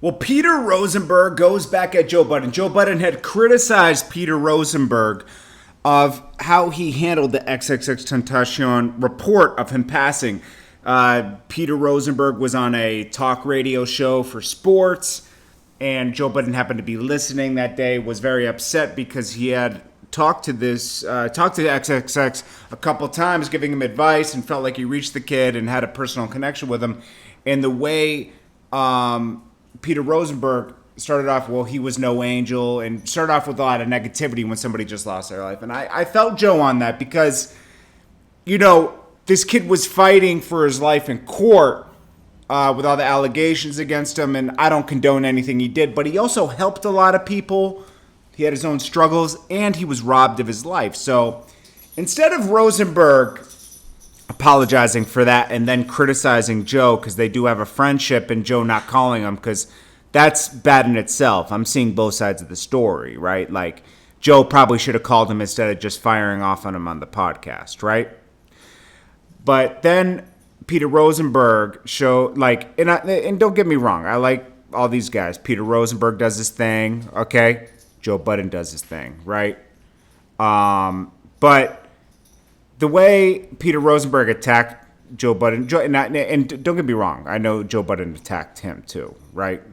Well, Peter Rosenberg goes back at Joe Budden. Joe Budden had criticized Peter Rosenberg of how he handled the XXXTENTACION report of him passing. Peter Rosenberg was on a talk radio show for sports, and Joe Budden happened to be listening that day, was very upset because he had talked to XXX a couple times, giving him advice, and felt like he reached the kid and had a personal connection with him. And the way Peter Rosenberg started off, well, he was no angel, and started off with a lot of negativity when somebody just lost their life. And I felt Joe on that because, this kid was fighting for his life in court with all the allegations against him, and I don't condone anything he did, but he also helped a lot of people. He had his own struggles, and he was robbed of his life. So instead of Rosenberg apologizing for that and then criticizing Joe because they do have a friendship and Joe not calling him, because that's bad in itself. I'm seeing both sides of the story, right? Like, Joe probably should have called him instead of just firing off on him on the podcast, right? But then Peter Rosenberg and don't get me wrong, I like all these guys. Peter Rosenberg does his thing, okay? Joe Budden does his thing, right? But the way Peter Rosenberg attacked Joe Budden, and don't get me wrong, I know Joe Budden attacked him too, right?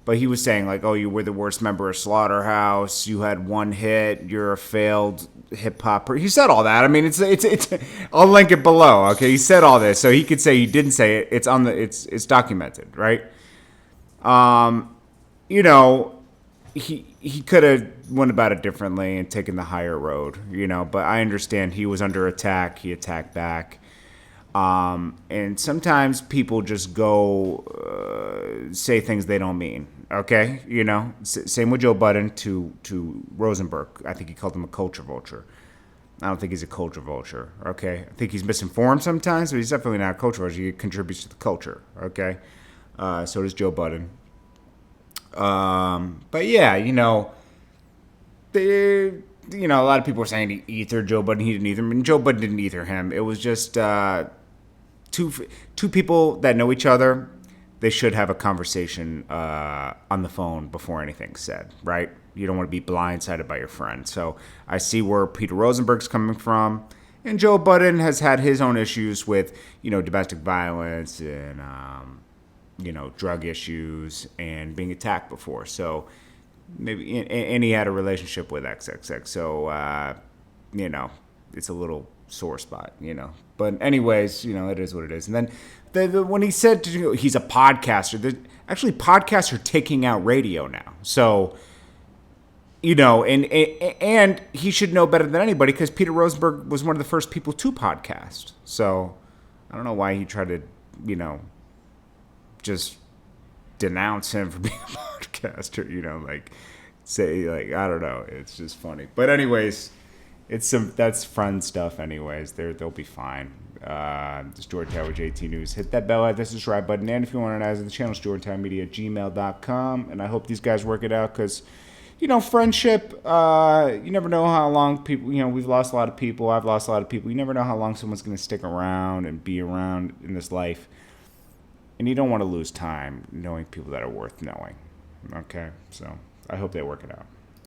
But he was saying, like, oh, you were the worst member of Slaughterhouse, you had one hit, you're a failed hip-hop. He said all that. I mean, it's I'll link it below, okay? He said all this, so he could say he didn't say it. It's documented, right? He could have went about it differently and taken the higher road, but I understand he was under attack. He attacked back. And sometimes people just go say things they don't mean, okay? Same with Joe Budden to Rosenberg. I think he called him a culture vulture. I don't think he's a culture vulture, okay? I think he's misinformed sometimes, but he's definitely not a culture vulture. He contributes to the culture, okay? So does Joe Budden. But yeah, a lot of people were saying he ethered Joe Budden. He didn't ether him, and Joe Budden didn't ether him. It was just two people that know each other. They should have a conversation on the phone before anything's said, right? You don't want to be blindsided by your friend. So I see where Peter Rosenberg's coming from, and Joe Budden has had his own issues with, domestic violence and drug issues and being attacked before. So maybe, and he had a relationship with XXX. So, it's a little sore spot, But anyways, it is what it is. And then when he said he's a podcaster, actually podcasts are taking out radio now. So, and he should know better than anybody because Peter Rosenberg was one of the first people to podcast. So I don't know why he tried to, just denounce him for being a podcaster, say, I don't know. It's just funny. But anyways, that's fun stuff anyways. They'll be fine. This is Jordan Tower with JT News. Hit that bell. This is right button. And if you want to add to the channel, it's jordantowermedia@gmail.com. And I hope these guys work it out because, friendship, you never know how long people, we've lost a lot of people. I've lost a lot of people. You never know how long someone's going to stick around and be around in this life. And you don't want to lose time knowing people that are worth knowing. Okay? So I hope they work it out.